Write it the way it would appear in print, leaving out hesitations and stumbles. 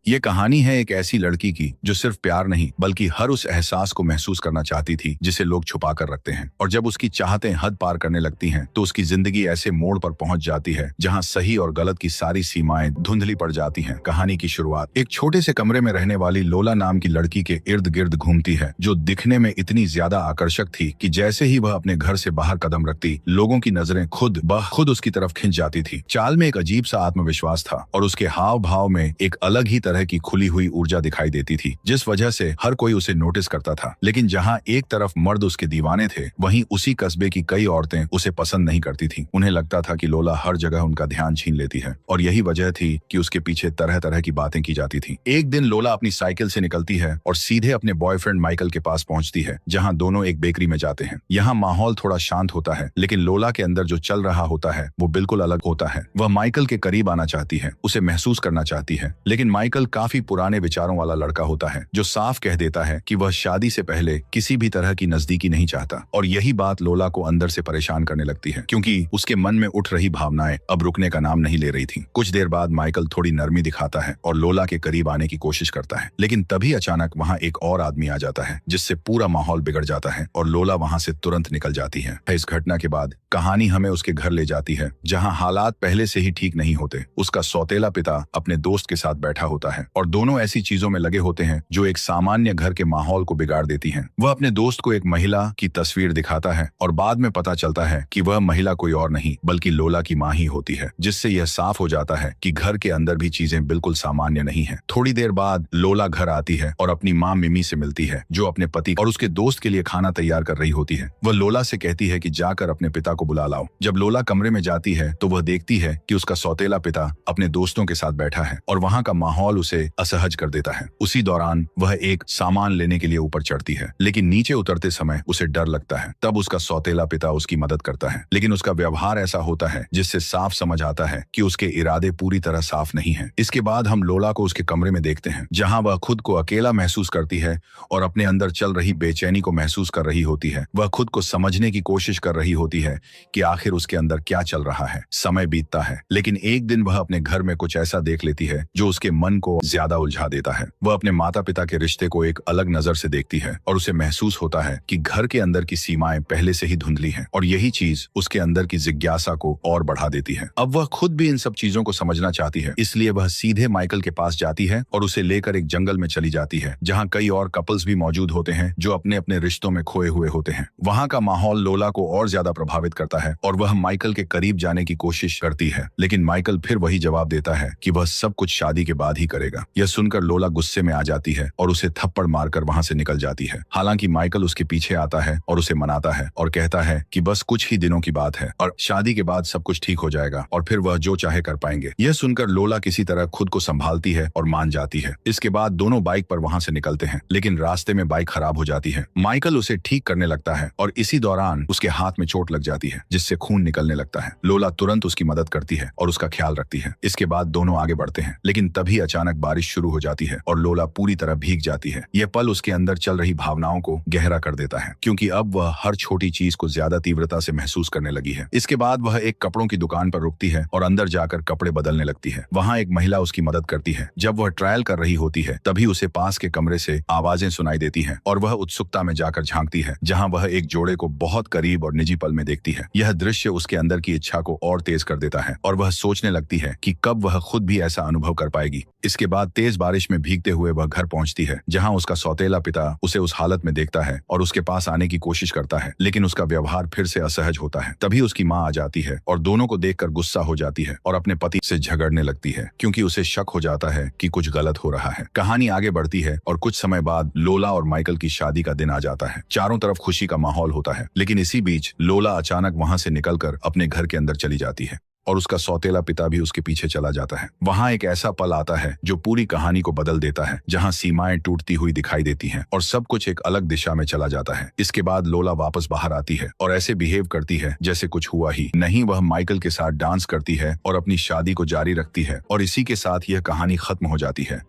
ये कहानी है एक ऐसी लड़की की जो सिर्फ प्यार नहीं बल्कि हर उस एहसास को महसूस करना चाहती थी जिसे लोग छुपा कर रखते हैं। और जब उसकी चाहतें हद पार करने लगती हैं तो उसकी जिंदगी ऐसे मोड़ पर पहुंच जाती है जहां सही और गलत की सारी सीमाएं धुंधली पड़ जाती हैं। कहानी की शुरुआत एक छोटे से कमरे में रहने वाली लोला नाम की लड़की के इर्द गिर्द घूमती है, जो दिखने में इतनी ज्यादा आकर्षक थी कि जैसे ही वह अपने घर से बाहर कदम रखती लोगों की नजरें खुद ब खुद उसकी तरफ खिंच जाती थी। चाल में एक अजीब सा आत्मविश्वास था और उसके हाव भाव में एक अलग ही तरह की खुली हुई ऊर्जा दिखाई देती थी, जिस वजह से हर कोई उसे नोटिस करता था। लेकिन जहां एक तरफ मर्द उसके दीवाने थे, वहीं उसी कस्बे की कई औरतें उसे पसंद नहीं करती थीं। उन्हें लगता था कि लोला हर जगह उनका ध्यान छीन लेती है और यही वजह थी कि उसके पीछे तरह तरह की बातें की जाती थी। एक दिन लोला अपनी साइकिल से निकलती है और सीधे अपने बॉयफ्रेंड माइकल के पास पहुंचती है, जहां दोनों एक बेकरी में जाते हैं। यहाँ माहौल थोड़ा शांत होता है, लेकिन लोला के अंदर जो चल रहा होता है वो बिल्कुल अलग होता है। वह माइकल के करीब आना चाहती है, उसे महसूस करना चाहती है, लेकिन माइकल काफी पुराने विचारों वाला लड़का होता है जो साफ कह देता है कि वह शादी से पहले किसी भी तरह की नजदीकी नहीं चाहता। और यही बात लोला को अंदर से परेशान करने लगती है, क्योंकि उसके मन में उठ रही भावनाएं अब रुकने का नाम नहीं ले रही थी। कुछ देर बाद माइकल थोड़ी नरमी दिखाता है और लोला के करीब आने की कोशिश करता है, लेकिन तभी अचानक वहाँ एक और आदमी आ जाता है, जिससे पूरा माहौल बिगड़ जाता है और लोला वहाँ से तुरंत निकल जाती है। इस घटना के बाद कहानी हमें उसके घर ले जाती है, जहाँ हालात पहले से ही ठीक नहीं होते। उसका सौतेला पिता अपने दोस्त के साथ बैठा होता है और दोनों ऐसी चीजों में लगे होते हैं जो एक सामान्य घर के माहौल को बिगाड़ देती हैं। वह अपने दोस्त को एक महिला की तस्वीर दिखाता है और बाद में पता चलता है कि वह महिला कोई और नहीं बल्कि लोला की माँ ही होती है, जिससे यह साफ हो जाता है कि घर के अंदर भी चीजें बिल्कुल सामान्य नहीं है। थोड़ी देर बाद लोला घर आती है और अपनी माँ मिमी से मिलती है, जो अपने पति और उसके दोस्त के लिए खाना तैयार कर रही होती है। वह लोला से कहती है कि जाकर अपने पिता को बुला लाओ। जब लोला कमरे में जाती है तो वह देखती है कि उसका सौतेला पिता अपने दोस्तों के साथ बैठा है और वहाँ का माहौल उसे असहज कर देता है। उसी दौरान वह एक सामान लेने के लिए ऊपर चढ़ती है, लेकिन नीचे उतरते समय उसे डर लगता है। तब उसका सौतेला पिता उसकी मदद करता है, लेकिन उसका व्यवहार ऐसा होता है जिससे साफ समझ आता है कि उसके इरादे पूरी तरह साफ नहीं है। इसके बाद हम लोला को उसके कमरे में देखते हैं, जहाँ वह खुद को अकेला महसूस करती है और अपने अंदर चल रही बेचैनी को महसूस कर रही होती है। वह खुद को समझने की कोशिश कर रही होती है कि आखिर उसके अंदर क्या चल रहा है। समय बीतता है, लेकिन एक दिन वह अपने घर में कुछ ऐसा देख लेती है जो उसके मन को ज्यादा उलझा देता है। वह अपने माता पिता के रिश्ते को एक अलग नजर से देखती है और उसे महसूस होता है कि घर के अंदर की सीमाएं पहले से ही धुंधली हैं और यही चीज उसके अंदर की जिज्ञासा को और बढ़ा देती है। अब वह खुद भी इन सब चीजों को समझना चाहती है, इसलिए वह सीधे माइकल के पास जाती है और उसे लेकर एक जंगल में चली जाती है, जहाँ कई और कपल्स भी मौजूद होते हैं जो अपने अपने रिश्तों में खोए हुए होते हैं। वहाँ का माहौल लोला को और ज्यादा प्रभावित करता है और वह माइकल के करीब जाने की कोशिश करती है, लेकिन माइकल फिर वही जवाब देता है कि वह सब कुछ शादी के बाद ही करेगा। यह सुनकर लोला गुस्से में आ जाती है और उसे थप्पड़ मारकर वहां से निकल जाती है। हालांकि माइकल उसके पीछे आता है और उसे मनाता है और कहता है कि बस कुछ ही दिनों की बात है और शादी के बाद सब कुछ ठीक हो जाएगा और फिर वह जो चाहे कर पाएंगे। यह सुनकर लोला किसी तरह खुद को संभालती है और मान जाती है। इसके बाद दोनों बाइक पर वहां से निकलते हैं, लेकिन रास्ते में बाइक खराब हो जाती है। माइकल उसे ठीक करने लगता है और इसी दौरान उसके हाथ में चोट लग जाती है, जिससे खून निकलने लगता है। लोला तुरंत उसकी मदद करती है और उसका ख्याल रखती है। इसके बाद दोनों आगे बढ़ते हैं, लेकिन तभी अचानक बारिश शुरू हो जाती है और लोला पूरी तरह भीग जाती है। यह पल उसके अंदर चल रही भावनाओं को गहरा कर देता है, क्योंकि अब वह हर छोटी चीज को ज्यादा तीव्रता से महसूस करने लगी है। इसके बाद वह एक कपड़ों की दुकान पर रुकती है और अंदर जाकर कपड़े बदलने लगती है। वहाँ एक महिला उसकी मदद करती है। जब वह ट्रायल कर रही होती है, तभी उसे पास के कमरे से आवाजें सुनाई देती हैं और वह उत्सुकता में जाकर झांकती है, जहाँ वह एक जोड़े को बहुत करीब और निजी पल में देखती है। यह दृश्य उसके अंदर की इच्छा को और तेज कर देता है और वह सोचने लगती है कि कब वह खुद भी ऐसा अनुभव कर पाएगी। इसके बाद तेज बारिश में भीगते हुए वह घर पहुंचती है, जहां उसका सौतेला पिता उसे उस हालत में देखता है और उसके पास आने की कोशिश करता है, लेकिन उसका व्यवहार फिर से असहज होता है। तभी उसकी माँ आ जाती है और दोनों को देखकर गुस्सा हो जाती है और अपने पति से झगड़ने लगती है, क्योंकि उसे शक हो जाता है कि कुछ गलत हो रहा है। कहानी आगे बढ़ती है और कुछ समय बाद लोला और माइकल की शादी का दिन आ जाता है। चारों तरफ खुशी का माहौल होता है, लेकिन इसी बीच लोला अचानक वहां से निकलकर अपने घर के अंदर चली जाती है और उसका सौतेला पिता भी उसके पीछे चला जाता है। वहां एक ऐसा पल आता है जो पूरी कहानी को बदल देता है, जहां सीमाएं टूटती हुई दिखाई देती हैं और सब कुछ एक अलग दिशा में चला जाता है। इसके बाद लोला वापस बाहर आती है और ऐसे बिहेव करती है जैसे कुछ हुआ ही नहीं। वह माइकल के साथ डांस करती है और अपनी शादी को जारी रखती है और इसी के साथ यह कहानी खत्म हो जाती है।